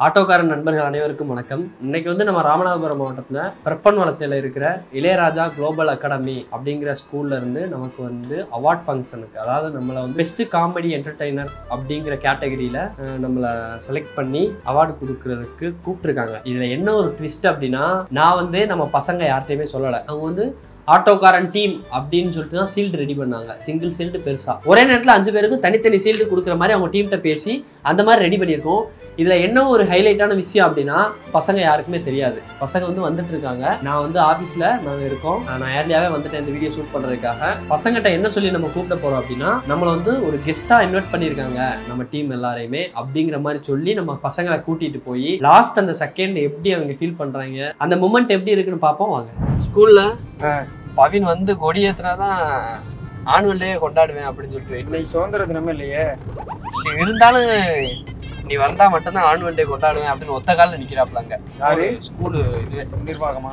ஆட்டோக்காரன் நண்பர்கள் அனைவருக்கும் வணக்கம். இன்னைக்கு வந்து நம்ம ராமநாதபுரம் மாவட்டத்தில் பிரப்பன் வலசையில் இருக்கிற இளையராஜா குளோபல் அகாடமி அப்படிங்கிற ஸ்கூல்ல இருந்து நமக்கு வந்து அவார்ட் ஃபங்க்ஷனுக்கு, அதாவது நம்மளை வந்து பெஸ்ட் காமெடி என்டர்டெய்னர் அப்படிங்கிற கேட்டகரியில நம்மளை செலக்ட் பண்ணி அவார்டு கொடுக்கறதுக்கு கூப்பிட்டுருக்காங்க. இதுல என்ன ஒரு ட்விஸ்ட் அப்படின்னா, நான் வந்து நம்ம பசங்க யார்கிட்டையுமே சொல்லலை. அவங்க வந்து ஆட்டோக்காரன் டீம் அப்படின்னு சொல்லிட்டு தான் சீல்டு ரெடி பண்ணாங்க. சிங்கிள் சீல்டு பெருசா ஒரே நேரத்தில் 5 பேருக்கு தனித்தனி சீல்டு கொடுக்குற மாதிரி அவங்க டீம்கிட்ட பேசி அந்த மாதிரி ரெடி பண்ணியிருக்கோம். இதுல என்ன ஒரு ஹைலைட்டான விஷயம் அப்படின்னா, பசங்க யாருக்குமே தெரியாது. பசங்க வந்து வந்துட்டு இருக்காங்க. நான் வந்து ஆஃபீஸில் நாங்கள் இருக்கோம். நான் ஏர்லியாவே வந்துட்டு இந்த வீடியோ ஷூட் பண்ணுறதுக்காக பசங்கிட்ட என்ன சொல்லி நம்ம கூப்பிட போகிறோம் அப்படின்னா, நம்மளை வந்து ஒரு கெஸ்ட்டாக இன்வைட் பண்ணியிருக்காங்க நம்ம டீம் எல்லாரையுமே அப்படிங்கிற மாதிரி சொல்லி நம்ம பசங்களை கூட்டிகிட்டு போய் லாஸ்ட் அந்த செகண்ட் எப்படி அவங்க ஃபீல் பண்ணுறாங்க, அந்த மூமெண்ட் எப்படி இருக்குன்னு பார்ப்போம் வாங்க. ஸ்கூலில் பவின் வந்து கொடி ஏற்றினாதான் ஆனுவல் டே கொண்டாடுவேன் அப்படின்னு சொல்லிட்டு இன்னைக்கு சுதந்திர தினமே இல்லையே, இருந்தாலும் நீ வந்தா மட்டும்தான் ஆனுவல் டே கொண்டாடுவேன் அப்படின்னு ஒத்த காலில் நிக்கிறாப்லாங்க. யாரு? ஸ்கூலு இது நிர்வாகமா?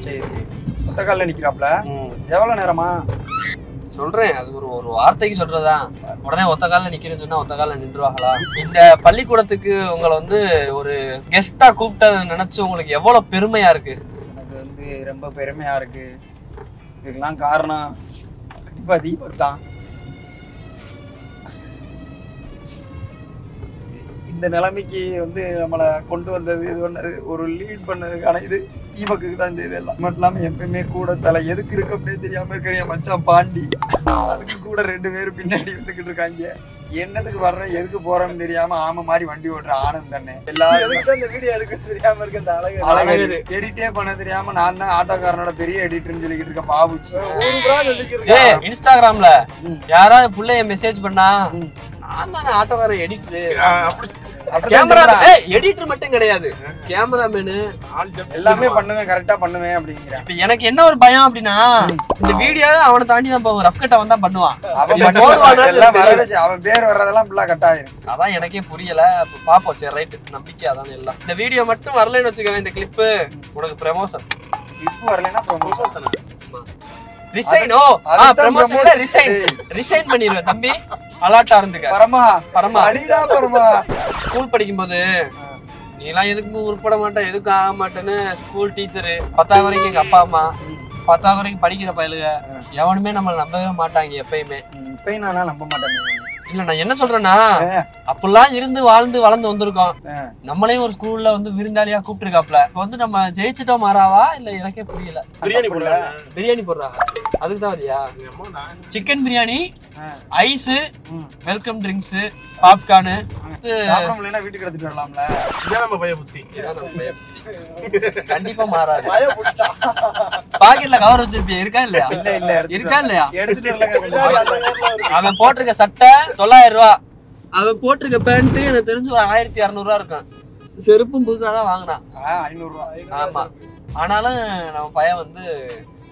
சரி சரி, ஒத்த காலில் நிக்கிறாப்ல. எவ்வளவு நேரமா சொல்றேன், அது ஒரு வார்த்தைக்கு சொல்றதா? உடனே ஒத்த காலில் நிக்கிறேன்னு சொன்னா ஒத்த காலில் நின்றுவாங்களா? இந்த பள்ளிக்கூடத்துக்கு உங்களை வந்து ஒரு கெஸ்டா கூப்பிட்டதை நினைச்சு உங்களுக்கு எவ்வளவு பெருமையா இருக்கு? எனக்கு வந்து ரொம்ப பெருமையா இருக்கு. இதுக்கெல்லாம் காரணம் கண்டிப்பா தீபக் தான். இந்த நிலைமைக்கு வந்து நம்மளை கொண்டு வந்தது, இது பண்ணது, ஒரு லீட் பண்ணதுக்கான இது தீபக்கு தான். இந்த இதெல்லாம் மட்டும் இல்லாம எப்பயுமே கூட தலை எதுக்கு இருக்கு அப்படியே தெரியாம இருக்கிற என் மச்சான் பாண்டி, அதுக்கு கூட 2 பேரும் பின்னாடி வந்துகிட்டு இருக்காங்க. என்னத்துக்கு வர்றேன் எதுக்கு போறேன்னு தெரியாம ஆமை மாதிரி வண்டி ஓட்டுற ஆனந்த் தானே. எல்லாரும் இந்த வீடியோ எதுக்கு தெரியாம இருக்கு. அந்த அழகு எடிட்டே பண்ண தெரியாம நான் தான் ஆட்டோக்காரனோட பெரிய எடிட்டர்னு சொல்லிக்கிட்டு இருக்கேன். பாபு இன்ஸ்டாகிராம்ல யாராவது பிள்ளைய மெசேஜ் பண்ணா, நான் தானே ஆட்டோக்காரன் எடிட்டர். கேமரா எடிட்டர் மட்டும் கிடையாது, கேமராமேனு எல்லாமே பண்ணுவேன், கரெக்டா பண்ணுவேன் அப்படிங்கிறேன். இப்ப எனக்கு என்ன ஒரு பயம் அப்படின்னா, இந்த வீடியோ அவனை தாண்டி தான் போவோம். ரஃப் கட்டா வந்தா பண்ணுவான். அவன் பேர் வர்றதெல்லாம் ஃபுல்லா கட் ஆயிரும். அதான் எனக்கே புரியல. அப்ப பாப்போம். சரி, ரைட், நம்பிக்கை அதான் எல்லாம். இந்த வீடியோ மட்டும் வரலன்னு வச்சுக்கவே, இந்த கிளிப்பு உனக்கு ப்ரமோஷன். கிளிப் வரலன்னா ப்ரமோஷன். ரிசைன். ஓ ப்ரமோஷன் ரிசைன். ரிசைன் பண்ணிடுவேன் தம்பி. அலாட்டா இருந்துக்க. பரமா பரமா அடிடா பரமா. ஸ்கூல் படிக்கும்போது நீ எல்லாம் எதுக்கும் உருப்பட மாட்டேன், எதுக்கும் ஆக மாட்டேன்னு ஸ்கூல் டீச்சரு 10வது வரைக்கும் எங்க அப்பா அம்மா 10வது வரைக்கும் படிக்கிற பயிலுங்க எவனுமே நம்மளை நம்பவே மாட்டாங்க எப்பயுமே. இப்பயும் நானா நம்ப மாட்டேன். இல்ல, நான் என்ன சொல்றேன்னா, அப்பெல்லாம் இருந்து வாழ்ந்து வளர்ந்து வந்திருக்கோம். நம்மளையும் ஒரு ஸ்கூல்ல வந்து விருந்தாளியா கூப்பிட்டுருக்காப்ல. இப்ப வந்து நம்ம ஜெயிச்சுட்டோம் மாறாவா இல்ல எனக்கே புரியல. பிரியாணி போடுறாங்க, அதுக்கு தான் வரியா? Chicken biryani, ice, welcome drinks, popcorn. வீட்டுக்கு எடுத்துட்டு வரலாம்ல. கண்டிப்பா மாறாது. பாக்கெட்ல கவர் வச்சிருப்பியா? இருக்கா இல்லையா? இருக்கா இல்லையா? அவன் போட்டிருக்க சட்டை 900 ரூபாய், அவன் போட்டிருக்க பேண்ட் எனக்கு தெரிஞ்சு ஒரு 1200 ரூபா இருக்கும். செருப்பும் புதுசாதான் வாங்கினான், 500 ரூபாய். ஆமா. ஆனாலும் நம்ம பையன் வந்து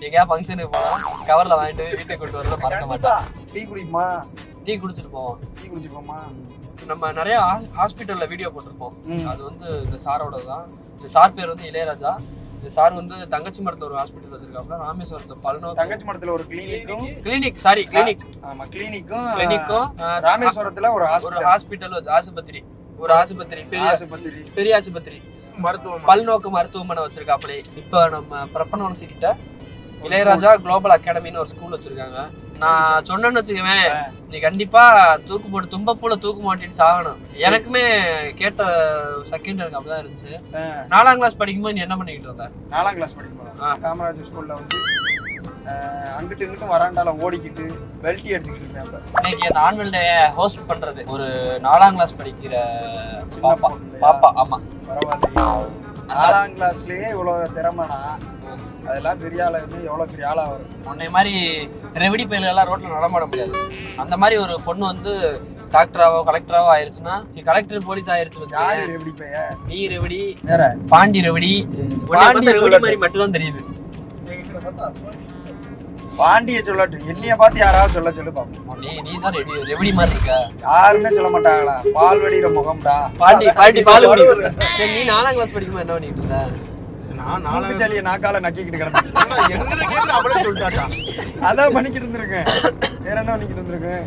எங்கேயா ஃபங்க்ஷனுக்கு போனா கவர்ல வாங்கிட்டு வீட்டுக்கு கொண்டு வரல மறக்க மாட்டான். டீ குடிப்போமா? டீ குடிச்சிட்டு போவோம். டீ குடிச்சிருப்போமா? நம்ம நிறைய ஹாஸ்பிட்டல்ல வீடியோ போட்டிருப்போம். அது வந்து இந்த சாரோட தான். இந்த சார் பேர் வந்து இளையராஜா. இந்த சார் வந்து தங்கச்சி மரத்துல ஒரு ஹாஸ்பிட்டல் வச்சிருக்காப்ல. ராமேஸ்வரத்துல பல்நோக்கு தங்கச்சி மரத்துல ஒரு கிளினிக்கும் ராமேஸ்வரத்துல ஒரு ஹாஸ்பிட்டல், ஆஸ்பத்திரி, ஒரு ஆஸ்பத்திரி, பெரிய ஆஸ்பத்திரி, பல்நோக்கு மருத்துவமனை வச்சிருக்காப்ல. இப்ப நம்ம பிரப்பன் வலசை கிட்ட இளையராஜா குளோபல் அகாடமின்னு ஒரு ஸ்கூல் வச்சிருக்காங்க. நான் சொன்னேன்னு வச்சுக்கவேன், நீ கண்டிப்பா தூக்கு போட்டு தும்பப்பூல தூக்கு மாட்டிட்டு சாகணும். எனக்குமே கேட்ட செகண்ட் எனக்கு அப்படிதான் இருந்துச்சு. 4ஆம் கிளாஸ் படிக்கும்போது நீ என்ன பண்ணிக்கிட்டு இருந்த? 4ஆம் கிளாஸ் படிக்கும்போது காமராஜர் ஸ்கூல்ல வந்து அங்கிட்டு இங்கிட்டு வராண்டால ஓடிக்கிட்டு பெல்ட்டி எடுத்துக்கிட்டு இருப்பேன். இன்னைக்கு அந்த ஆனுவல் டே ஹோஸ்ட் பண்றது ஒரு 4ஆம் கிளாஸ் படிக்கிற பாப்பா. ஆமா, பரவாயில்லையா? 4ஆம் கிளாஸ்லயே இவ்வளவு திறமைனா அதெல்லாம் பெரிய ஆளா வந்து எவ்வளவு பெரிய ஆளா வரும். உன்னை மாதிரி ரெவடி பயில எல்லாம் ரோட்ல நடமாட முடியாது. அந்த மாதிரி ஒரு பொண்ணு வந்து டாக்டராவோ கலெக்டராவோ ஆயிருச்சுன்னா, கலெக்டர் போலீஸ் ஆயிருச்சு. நீ ரெவடி, பாண்டி ரெவடி மாதிரி மட்டும் தான் தெரியுது. பாண்டிய சொல்லட்டு, என்னைய பார்த்து யாராவது சொல்லு பாப்போம். நீ தான் ரெவடி மாதிரி இருக்க. யாருமே சொல்ல மாட்டாங்களா? பால் வடிகிற முகம்டா பாண்டி பால் வடி. நீ 4ஆம் கிளாஸ் படிக்கும்போது என்ன பண்ணிட்டு இருந்த? நான் நாலாவது சளியை நாக்கால நக்கிக்கிட்டு கிடந்துச்சு. என்ன கேட்டு அவளே சொல்லிட்டாட்டா. அதான் பண்ணிக்கிட்டு இருந்திருக்கேன். வேற என்ன பண்ணிக்கிட்டு இருந்திருக்கேன்?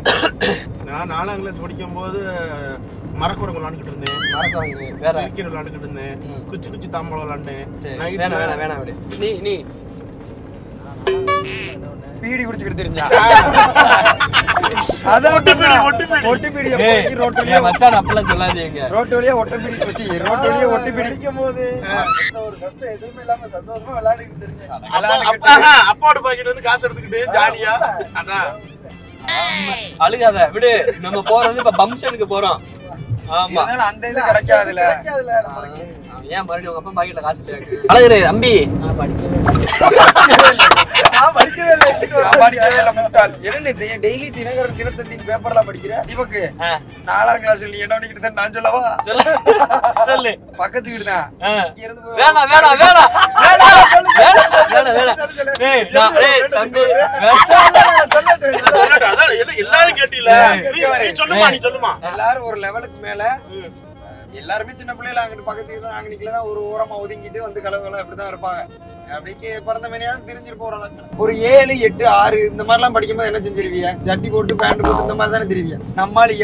நான் 4ஆம் கிளாஸ் படிக்கும் போது மரக்குரங்கு விளாண்டுக்கிட்டு இருந்தேன். மறக்காங்க வேற கிரிக்கெட் விளாண்டுக்கிட்டு இருந்தேன். குச்சி குச்சி தாம்பளம் விளாண்டேன். வேணாம் விடு. நீ பீடி குடிச்சுக்கிட்டு தெரிஞ்சா அதான் ஒட்டு பீடி ரோட்டு வழியா மச்சான் அப்பெல்லாம் சொல்லாதீங்க. ரோட்டு வழியா ஒட்டு பீடி வச்சு ரோட்டு வழியா ஒட்டு பீடி அடிக்கும் போது ஒரு கஷ்டம் எதுவுமே இல்லாம சந்தோஷமா விளையாடிக்கிட்டு தெரிஞ்சா அப்பாவோட பாக்கெட் வந்து காசு எடுத்துக்கிட்டு ஜாலியா. அதான் அழுகாத விடு. நம்ம போறது இப்ப பம்ஷனுக்கு போறோம். ஆமா அந்த இது கிடைக்காதுல. ஏன் மறுபடியும் உங்க அப்பா பாக்கெட்ல காசு இல்லையா? அழகுரு தம்பி படிக்கவே இல்லை முட்டாள். என்ன டெய்லி தினகரன் தினத்தந்தின் பேப்பர்லாம் படிக்கிற இவக்கு 4ஆம் கிளாஸ் நீ என்ன பண்ணிக்கிட்டு நான் சொல்லவா? சொல்லு. பக்கத்து வீடு தான். வேணாம் வேணாம் வேணாம் எல்லாரும் கேட்டீல. சொல்லுமா எல்லாரும் ஒரு லெவலுக்கு மேல எல்லாருமே சின்ன பிள்ளைல அங்கிட்டு பக்கத்து வீடு அங்க நிக்கலதான் ஒரு ஓரமா ஒதுங்கிட்டு வந்து கலவுகளை அப்படிதான் இருப்பாங்க. அப்படிக்கு பிறந்த மணியாவது தெரிஞ்சிட்டு போற ஒரு 7, 8, 6 இந்த மாதிரி எல்லாம் படிக்கும்போது என்ன செஞ்சிருவிய? ஜட்டி போட்டு பேண்ட் போட்டு இந்த மாதிரி தானே தெரிவிய. நம்மளால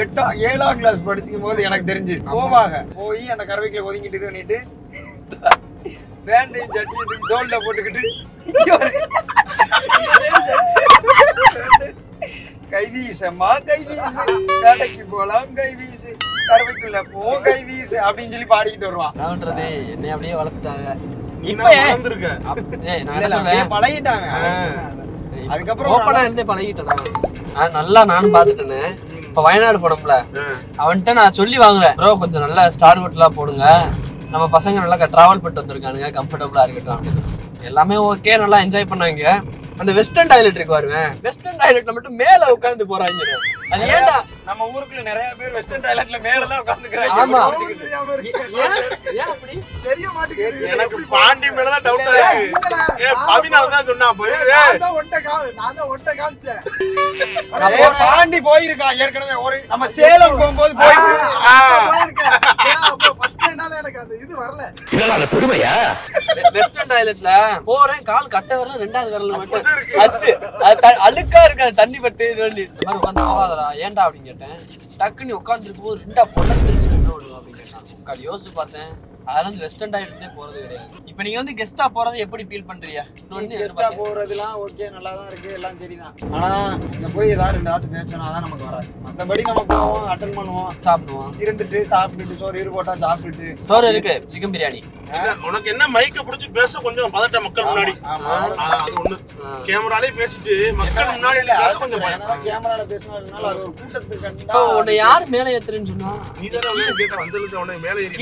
7ஆம் கிளாஸ் படிக்கும் போது எனக்கு தெரிஞ்சு போவாங்க. போய் அந்த கறவைக்குள்ள ஒதுங்கிட்டு இது பண்ணிட்டு பேண்டையும் ஜட்டியும் தோல்ல போட்டுக்கிட்டு கைவீசம்மா கைவீசு, கடைக்கு போலாம் கைவீசு, கறவைக்குள்ள போ கைவீசு அப்படின்னு சொல்லி பாடிக்கிட்டு வருவான். என்னை அப்படியே வளர்த்துட்டாங்க. இப்ப வளர்ந்துருக்க. பழகிட்டாங்க. அதுக்கப்புறம் ஓப்பனா இருந்தே பழகிட்டேன். நல்லா நானும் பாத்துட்டேன்னு. இப்ப வயநாடு போனோம்ல, அவன்கிட்ட நான் சொல்லி வாங்குறேன், ப்ரோ கொஞ்சம் நல்லா ஸ்டார் ஹோட்டலா போடுங்க, நம்ம பசங்க நல்லா டிராவல் பண்ணிட்டு வந்திருக்கானுங்க, கம்ஃபர்டபுளா இருக்கட்டும் அப்படின்னு. எல்லாமே ஓகே, நல்லா என்ஜாய் பண்ணாங்க. அந்த வெஸ்டர்ன் டாய்லெட் இருக்கு பாருங்க, வெஸ்டர்ன் டாய்லெட்ல மட்டும் மேல உட்கார்ந்து போறாங்க. அது ஏன்டா நம்ம ஊருக்குள்ள நிறைய பேர் வெஸ்டர்ன் டாய்லெட்ல மேல தான் உட்கார்ந்துக்கறாங்க. ஆமா, ஏன் அப்படி தெரிய மாட்டேங்குது. எனக்கு பாண்டி மேல தான் டவுட்டா இருக்கு. பவினா தான் சொன்னா போய் நான் தான் ஒட்ட காமிச்சேன். பாண்டி போயிருக்கான் ஏற்கனவே. ஒரு நம்ம சேலம் போகும்போது போயிருக்கேன். அப்ப ஃபர்ஸ்ட் என்னால எனக்கு அந்த இது வரல. இதெல்லாம் அந்த பெருமையா? வெஸ்டர்ன் டாய்லெட்ல போறேன், கால் கட்ட வரல, 2வது வரல மட்டும் அச்சு அழுக்கா இருக்காது, தண்ணி பட்டு இது பண்ணி இந்த மாதிரி உட்காந்து போகாதடா ஏன்டா அப்படின்னு கேட்டேன். டக்குன்னு உட்காந்து இருக்கும் போது 2 பொண்ணு தெரிஞ்சுட்டு என்ன பண்ணுவோம் அப்படின்னு கேட்டான். உட்காந்து யோசிச்சு பார்த்தேன், அதெல்லாம் வந்து வெஸ்டர்ன் டாய்லெட்லயே போறது கிடையாது. இப்ப நீங்க வந்து கெஸ்டா போறது எப்படி ஃபீல் பண்றீங்க? கெஸ்டா போறதுலாம் ஓகே, நல்லா தான் இருக்கு, எல்லாம் சரிதான். ஆனா இங்க போய் ஏதாவது 2 வார்த்தை பேசணும், அதான் நமக்கு வராது. மத்தபடி நம்ம போவோம், அட்டெண்ட் பண்ணுவோம், சாப்பிடுவோம், இருந்துட்டு சாப்பிட்டுட்டு சோறு போட்டா சாப்பிட்டுட்டு சோறு இருக்கு, சிக்கன் பிரியாணி. உனக்கு என்ன மைக்க புடிச்சு பேச கொஞ்சம் பதட்ட மக்கள் முன்னாடி. அது ஒண்ணு. கேமராலே பேசிட்டு மக்கள் முன்னாடி பேச கொஞ்சம் பயம். கேமரால பேசினதுனால அது ஒரு கூட்டத்துக்கு இப்போ உன்னை யார் மேல ஏத்துறேன்னு சொன்னா? நீ தானே கேட்ட வந்ததுல உன்னை மேல ஏறி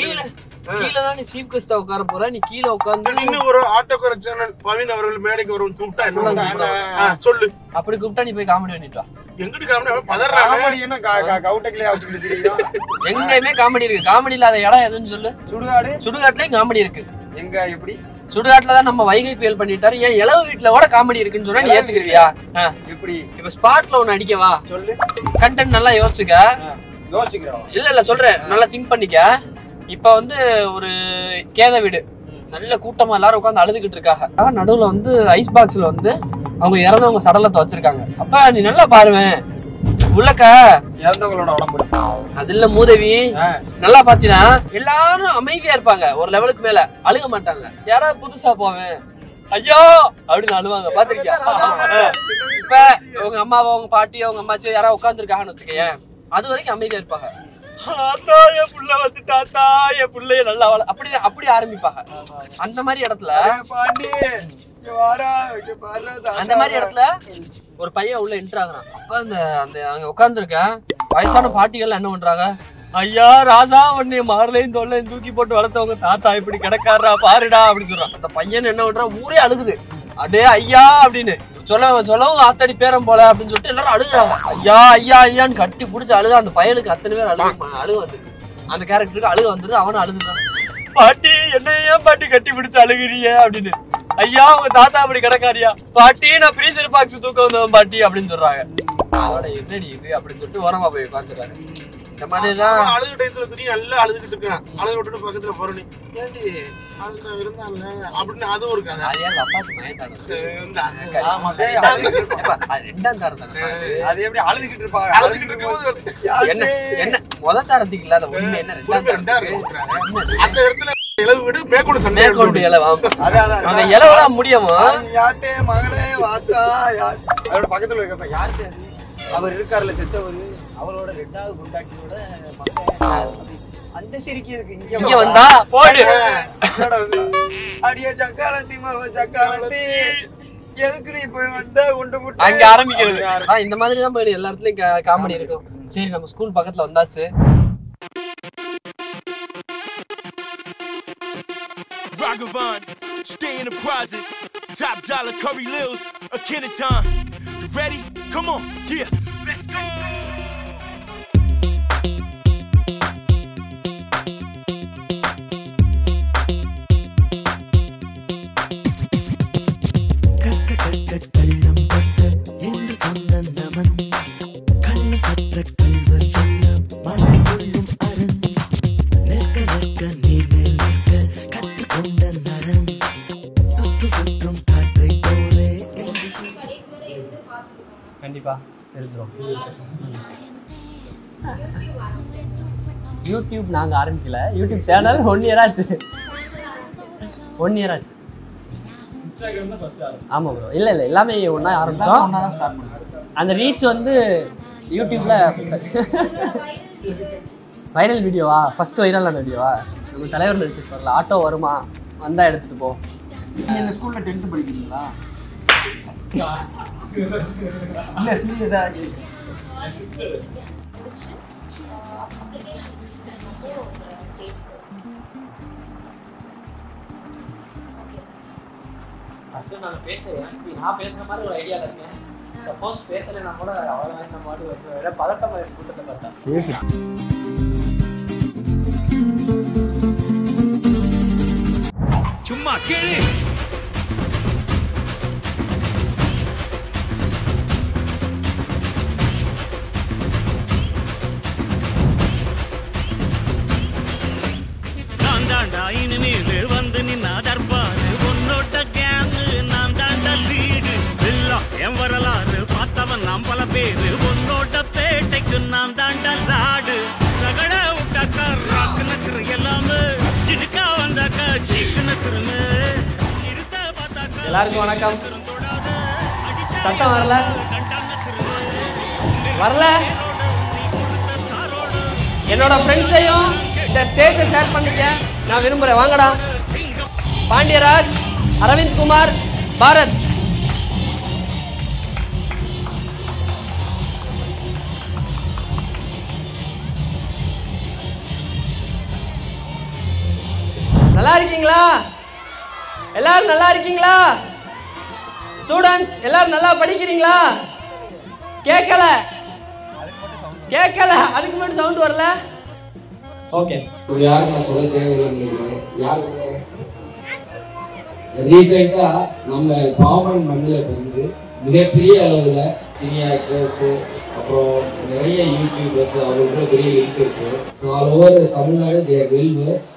கீழ தான் நீ சீஃப் கெஸ்டா உட்கார போற, நீ கீழ உட்கார்ந்து இன்னும் ஒரு ஆட்டோக்கார சேனல் பவின் அவர்கள் மேடைக்கு வரும் கூப்பிட்டா என்ன சொல்லு? அப்படி கூப்பிட்டா நீ போய் காமெடி பண்ணிட்டு வா. எங்கிட்டு காமெடி பதறாங்க. காமெடி என்ன கவுட்டக்கிலே வச்சுக்கிட்டு தெரியும். எங்கேயுமே காமெடி இருக்கு. காமெடி இல்லாத இடம் எதுன்னு சொல்லு? சுடுகாடு. சுடுகாட்டுலயும் காமெடி இருக்கு. எங்க எப்படி? சுடுகாட்டுல தான் நம்ம வைகை புயல் பண்ணிட்டாரு. ஏன் இளவு வீட்டுல கூட காமெடி இருக்குன்னு சொன்னா நீ ஏத்துக்கிறியா? எப்படி? இப்ப ஸ்பாட்ல ஒண்ணு அடிக்கவா? சொல்லு. கண்டென்ட் நல்லா யோசிச்சுக்க. யோசிக்கிறோம். இல்ல சொல்றேன், நல்லா திங்க் பண்ணிக்க. இப்ப வந்து ஒரு கேத வீடு, நல்ல கூட்டமா எல்லாரும் உட்காந்து அழுதுகிட்டு இருக்காங்க. நடுவுல வந்து ஐஸ் பாக்ஸ்ல வந்து அவங்க இறந்தவங்க சடலத்தை வச்சிருக்காங்க. அப்ப நீ நல்லா பாருவேன், உள்ளக்க இறந்தவங்களோட உடம்பு அது இல்ல மூதவி, நல்லா பாத்தீங்கன்னா எல்லாரும் அமைதியா இருப்பாங்க, ஒரு லெவலுக்கு மேல அழுக மாட்டாங்க. யாராவது புதுசா போவேன் ஐயோ அப்படின்னு அழுவாங்க, பாத்திருக்கியா? இப்ப உங்க அம்மாவோ உங்க பாட்டியோ உங்க அம்மாச்சியோ யாராவது உட்கார்ந்து இருக்காங்கன்னு வச்சுக்கேன், அது வரைக்கும் அமைதியா இருப்பாங்க. என் புள்ள வந்துட்டாத்தா, என் புள்ளைய நல்லா அப்படி ஆரம்பிப்பாங்க. அந்த மாதிரி இடத்துல அந்த மாதிரி இடத்துல ஒரு பையன் உள்ள என்ட்ரு ஆகுறான். அப்ப அந்த அங்க உட்கார்ந்துருக்க வயசான பாட்டிகள் என்ன பண்றாங்க, ஐயா ராசா உன்னைய மாறலையும் தொல்லையும் தூக்கி போட்டு வளர்த்தவங்க தாத்தா இப்படி கிடக்காரா பாருடா அப்படின்னு சொல்றான். அந்த பையன் என்ன பண்றான், ஊரே அழுகுது, அடே ஐயா அப்படின்னு சொல்லவும் ஆத்தடி பேரம் போல அப்படின்னு சொல்லிட்டு எல்லாரும் அழுகுறாங்க. ஐயா ஐயா ஐயான்னு கட்டி பிடிச்சி அழுது. அந்த பயலுக்கு அத்தனை பேர் அழுக வந்து அந்த கேரக்டருக்கு அழுக வந்துருது. அவனும் அழுதுறான், பாட்டி என்ன ஏன் பாட்டி கட்டி பிடிச்சு அழுகுறீங்க அப்படின்னு. ஐயா உங்க தாத்தா அப்படி கிடக்காரியா பாட்டி, நான் ஃப்ரீசர் பாக்ஸ் தூக்க வந்தவன் பாட்டி அப்படின்னு சொல்றாங்க. அவட என்னடி இது அப்படின்னு சொல்லிட்டு ஓரமா போய் உட்காந்துறாங்க. இந்த மாதிரி தான் அழுகு டயத்துல தெரியும் நல்லா அழுதுகிட்டு இருக்கேன். அழுகு விட்டுட்டு பக்கத்துல போறேன். ஏண்டி அழுத இருந்தான்ல அப்படின்னு அதுவும் இருக்கு. அது அப்பாக்கு மயத்தாங்க ரெண்டாம் தாரம் தானே அது எப்படி அழுதுகிட்டு இருப்பாங்க. அழுதுகிட்டு இருக்கும்போது என்ன என்ன முதல் தாரத்துக்கு இல்லாத உண்மை என்ன ரெண்டாம் தாரம் அந்த இடத்துல இலவு விடு மேற்கொண்டு சண்டை மேற்கொண்டு இலவாம் அதான் அந்த இலவெல்லாம் முடியுமா யாத்தே மகளே வாத்தா யார் அவரோட பக்கத்துல இருக்கப்ப யார்த்தே அது அவர் இருக்காருல செத்தவர் அவரோட 2வது பொண்டாட்டியோட மகன் அந்த சிரிக்கிறதுக்கு இங்க வந்தா போடு அடிய சக்காலத்தி மக சக்காலத்தி எதுக்கு நீ போய் வந்த உண்டு முட்டை அங்க ஆரம்பிக்கிறது இந்த மாதிரி தான் போயிடு எல்லா இடத்துலயும் காமெடி இருக்கும். சரி நம்ம ஸ்கூல் பக்கத்துல வந்தாச்சு. Ragavan, stay in the prizes. Top dollar Curry Lils, a kid of time. You ready? Come on, yeah, let's go. கண்டிப்பா இருக்கிறோம். யூடியூப் நாங்க ஆரம்பிக்கல. யூடியூப் சேனல் 1 இயர் ஆச்சு. 1 இயர் ஆச்சு. இன்ஸ்டாகிராம் தான் ஃபர்ஸ்ட் ஆரம்பிச்சோம். ஆமா ப்ரோ. இல்ல எல்லாமே ஒண்ணா ஆரம்பிச்சோம். ஒண்ணா தான் ஸ்டார்ட் பண்ணோம். அந்த ரீச் வந்து யூடியூப்ல வைரல் வீடியோவா ஃபர்ஸ்ட் வைரலான வீடியோவா நம்ம தலைவர் நடிச்சிருப்பார்ல ஆட்டோ வருமா வந்தா எடுத்துட்டு போ. நீங்க இந்த ஸ்கூல்ல 10th படிக்கிறீங்களா? இல்ல சீரியஸா சிஸ்டர் நான் பேசுற மாதிரி ஒரு ஐடியா இருக்கேன். சப்போஸ் பேசலைன்னா கூட அவ்வளோ நம்ம மாட்டு விட பதட்டம் கூட்டத்தை பார்த்தா சும்மா கேளு. நான் தாண்டா இனிமேல் வந்து நின்னா தர்பாரு உன்னோட கேங்கு நான் தாண்டா லீடு எல்லாம் என் வரலாறு பார்த்தவன் நாம் பல பேரு உன்னோட பேட்டைக்கு நான் தாண்டா லாடு ரகட விட்டாக்கா ராக்கு நக்கிற எல்லாமே சிடுக்கா வந்தாக்கா சீக்கு நக்கிருங்க இருத்த பார்த்தாக்கா எல்லாருக்கும் வணக்கம். சத்தம் வரல வரல. என்னோட ஃப்ரெண்ட்ஸையும் இந்த ஸ்டேஜை ஷேர் பண்ணிக்க நான் விரும்புகிறேன். வாங்கடா. பாண்டியராஜ், அரவிந்த் குமார், பாரத். நல்லா இருக்கீங்களா? எல்லாரும் நல்லா இருக்கீங்களா? ஸ்டூடெண்ட்ஸ் எல்லாரும் நல்லா படிக்கிறீங்களா? கேட்கல கேட்கல அதுக்கு மட்டும் சவுண்ட் வரல. ஓகே யாருக்கு நான் சொல்ல தேவையில்லை. யாருக்கு ரீசெண்டா நம்ம காமன் மண்ணில் வந்து மிகப்பெரிய அளவில் சினி ஆக்டர்ஸ் அப்புறம் நிறைய யூடியூபர்ஸ் அவங்களுக்கு பெரிய லிங்க் இருக்கு. ஸோ ஆல் ஓவர் தமிழ்நாடு தேர் வெல் வெர்ஸ்.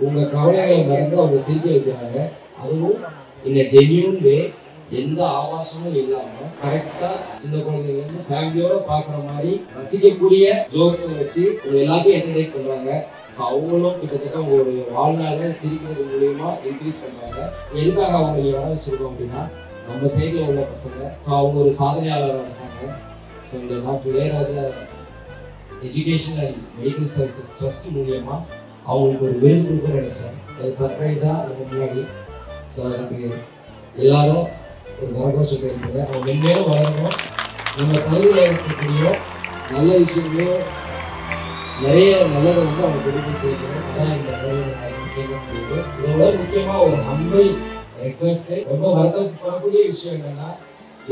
உங்கள் கவலைகளை மறந்து அவங்க சிரிக்க வைக்கிறாங்க. அதுவும் இந்த ஜென்யூன் வே, எந்த ஆபாசமும் இல்லாம கரெக்டா சின்ன குழந்தைங்க ஃபேமிலியோட பாக்குற மாதிரி ரசிக்கக்கூடிய ஜோக்ஸ் வச்சு எல்லாத்தையும் என்டர்டெயின் பண்றாங்க. ஸோ அவங்களும் கிட்டத்தட்ட உங்களுடைய வாழ்நாள சிரிக்கிறது மூலியமா இன்க்ரீஸ் பண்றாங்க. எதுக்காக அவங்க இங்க வர வச்சிருக்கோம் அப்படின்னா நம்ம சைட்ல உள்ள பசங்க. ஸோ அவங்க ஒரு சாதனையாளராக இருக்காங்க. ஸோ இந்த நான் Ilaiyaraaja education and medical services trust மூலியமா அவங்களுக்கு ஒரு விருது கொடுக்க நினைச்சேன். அது சர்ப்ரைஸா நம்ம முன்னாடி. ஸோ அதுக்கு எல்லாரும் ஒரு வரகோஷத்தை இருந்தது. அவங்க மென்மேலும் வளரணும். நம்ம பகுதியில் இருக்கக்கூடிய நல்ல விஷயங்களையும் நிறைய நல்லதை வந்து அவங்க கொடுத்து செய்யணும். அதான் இந்த கேட்க முடியுது. இதோட முக்கியமாக ஒரு ஹம்பிள் ரெக்வெஸ்ட். ரொம்ப வருத்தப்படக்கூடிய விஷயம் என்னன்னா,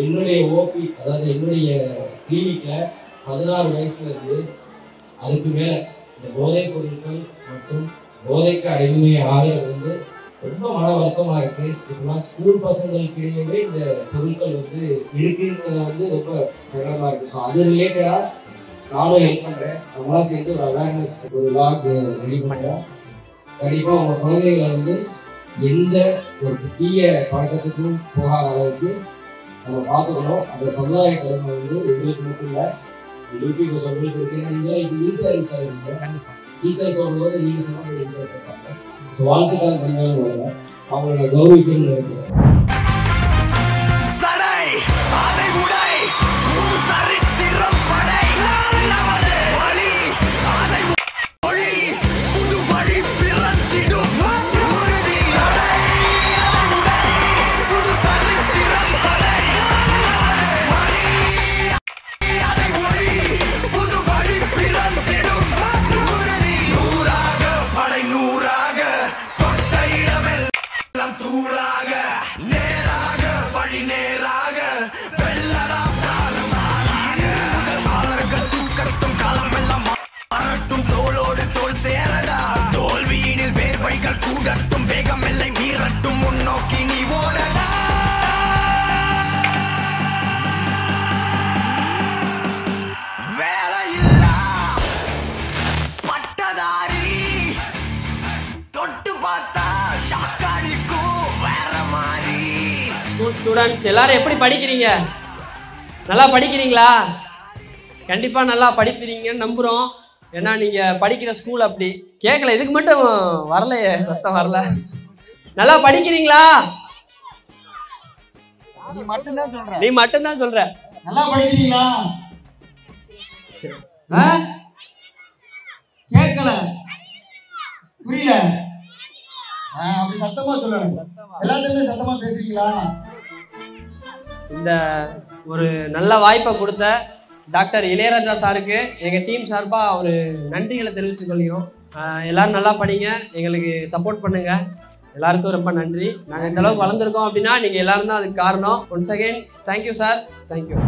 என்னுடைய ஓபி அதாவது என்னுடைய கிளினிக்ல 16 வயசுல இருந்து அதுக்கு மேல இந்த போதைப் பொருட்கள் மற்றும் போதைக்கு அடிமை ஆகிறது வந்து ரொம்ப மன வருத்தமா இருக்கு. இப்பெல்லாம் ஸ்கூல் பசங்களுக்கு இடையே இந்த பொருட்கள் வந்து இருக்குங்கிறது வந்து ரொம்ப சங்கடமா இருக்கு. ஸோ அது ரிலேட்டடா நானும் ஹெல்ப் பண்ணுறேன். நம்மளாம் சேர்ந்து ஒரு அவேர்னஸ் ஒரு விளாக் ரெடி பண்ணுறோம். கண்டிப்பாக உங்கள் குழந்தைகளை வந்து எந்த ஒரு தீய பழக்கத்துக்கும் போகாத அளவுக்கு நம்ம பார்த்துக்கணும். அந்த சமுதாய கடமை வந்து எங்களுக்கு மட்டும் இல்லை, யூடியூப் சொல்லிட்டு இருக்கு. நீங்களே இது ஈஸியாக ரீச் ஆகிருக்கீங்க. டீச்சர் சொல்லும்போது நீங்கள் சொன்ன ஈஸியாக இருக்காங்க. ஸோ வாழ்த்துக்கள் கண்டிப்பாக வருவேன். அவங்களோட கௌரவிக்கணும்னு நினைக்கிறேன். ஸ்டூடெண்ட்ஸ் எல்லாரும் எப்படி படிக்கிறீங்க? நல்லா படிக்கிறீங்களா? கண்டிப்பாக நல்லா படிப்பீங்கன்னு நம்புகிறோம். ஏன்னா நீங்கள் படிக்கிற ஸ்கூல் அப்படி. கேட்கல, இதுக்கு மட்டும் வரலையே, சத்தம் வரல. நல்லா படிக்கிறீங்களா? நீ மட்டும்தான் சொல்ற. நீ மட்டும்தான் சொல்ற. நல்லா படிக்கிறீங்களா? கேட்கல, புரியல. அப்படி சத்தமா சொல்லணும். எல்லாத்தையுமே சத்தமா பேசுறீங்களா? இந்த ஒரு நல்ல வாய்ப்பை கொடுத்த டாக்டர் இளையராஜா சாருக்கு எங்கள் டீம் சார்பாக ஒரு நன்றிகளை தெரிவித்துக் கொள்கிறோம். எல்லோரும் நல்லா படிங்க, எங்களுக்கு சப்போர்ட் பண்ணுங்கள். எல்லாருக்கும் ரொம்ப நன்றி. நாங்கள் இந்த அளவுக்கு வளர்ந்துருக்கோம் அப்படின்னா நீங்கள் எல்லாரும் தான் அதுக்கு காரணம். Once again thank you sir, thank you.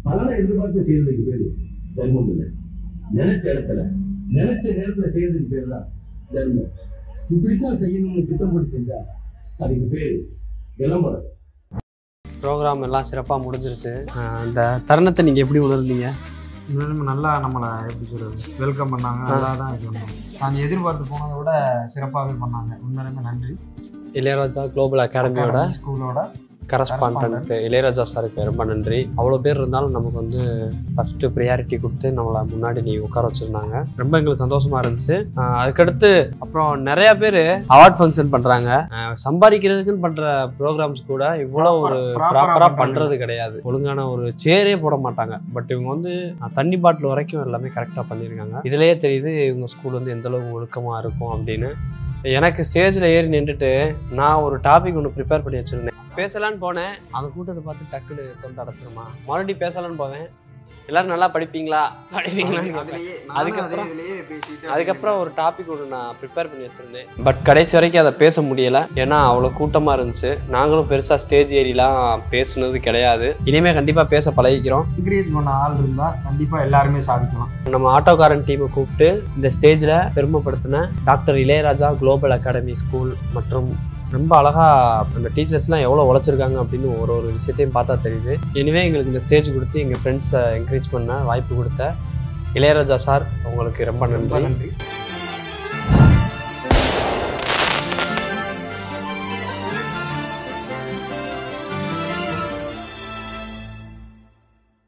பலனை எதிர்பார்த்து செய்யறதுக்கு பேரு தர்மம் இல்லை. நினைச்ச இடத்துல நினைச்ச நேரத்துல செய்யறதுக்கு பேரு தான் தர்மம். இப்படித்தான் செய்யணும்னு திட்டம் போட்டு செஞ்சா அதுக்கு பேரு விளம்பரம். ப்ரோக்ராம் எல்லாம் சிறப்பாக முடிஞ்சிருச்சு. அந்த தருணத்தை நீங்கள் எப்படி உணர்ந்தீங்க? நல்லா நம்மளை எப்படி சொல்றது வெல்கம் பண்ணாங்க. நல்லா தான் சொன்னாங்க. நாங்கள் எதிர்பார்த்து போனதை விட சிறப்பாகவே பண்ணாங்க. உண்மையிலுமே நன்றி. இளையராஜா குளோபல் அகாடமியோட ஸ்கூலோட கரஸ்பாண்டன்ட் இளையராஜா சாருக்கு ரொம்ப நன்றி. அவ்வளோ பேர் இருந்தாலும் நமக்கு வந்து ஃபஸ்ட்டு ப்ரியாரிட்டி கொடுத்து நம்மளை முன்னாடி நீ உட்கார வச்சுருந்தாங்க. ரொம்ப எங்களுக்கு சந்தோஷமாக இருந்துச்சு. அதுக்கடுத்து அப்புறம் நிறையா பேர் அவார்ட் ஃபங்க்ஷன் பண்ணுறாங்க. சம்பாதிக்கிறதுக்குன்னு பண்ணுற ப்ரோக்ராம்ஸ் கூட இவ்வளோ ஒரு ப்ராப்பராக பண்ணுறது கிடையாது. ஒழுங்கான ஒரு சேரே போட மாட்டாங்க. பட் இவங்க வந்து தண்ணி பாட்டில் வரைக்கும் எல்லாமே கரெக்டாக பண்ணியிருக்காங்க. இதுலேயே தெரியுது இவங்க ஸ்கூல் வந்து எந்தளவுக்கு ஒழுக்கமாக இருக்கும் அப்படின்னு. எனக்கு ஸ்டேஜில் ஏறி நின்றுட்டு நான் ஒரு டாபிக் ஒன்று ப்ரிப்பேர் பண்ணி வச்சுருந்தேன். பேசலான்னு போனேன், அந்த கூட்டத்தை பார்த்து டக்குன்னு தொண்டை அடைச்சிருமா. மறுபடியும் பேசலான்னு போவேன், எல்லாரும் நல்லா படிப்பீங்களா அதுக்கப்புறம் ஒரு டாபிக் ஒன்று நான் ப்ரிப்பேர் பண்ணி வச்சிருந்தேன். பட் கடைசி வரைக்கும் அதை பேச முடியலை, ஏன்னா அவ்வளோ கூட்டமாக இருந்துச்சு. நாங்களும் பெருசாக ஸ்டேஜ் ஏறிலாம் பேசுனது கிடையாது. இனிமேல் கண்டிப்பாக பேச பழகிக்கிறோம். என்கரேஜ் பண்ண ஆள் இருந்தால் கண்டிப்பாக எல்லாருமே சாதிக்கலாம். நம்ம ஆட்டோகாரன் டீமை கூப்பிட்டு இந்த ஸ்டேஜில் பெருமைப்படுத்தின doctor Ilaiyaraaja global academy school மற்றும் ரொம்ப அழகாக அந்த டீச்சர்ஸ்லாம் எவ்வளோ உழைச்சிருக்காங்க அப்படின்னு ஒரு விஷயத்தையும் பார்த்தா தெரியுது. இனிமே எங்களுக்கு இந்த ஸ்டேஜ் கொடுத்து எங்கள் ஃப்ரெண்ட்ஸை என்கரேஜ் பண்ண வாய்ப்பு கொடுத்த இளையராஜா சார் உங்களுக்கு ரொம்ப நன்றி.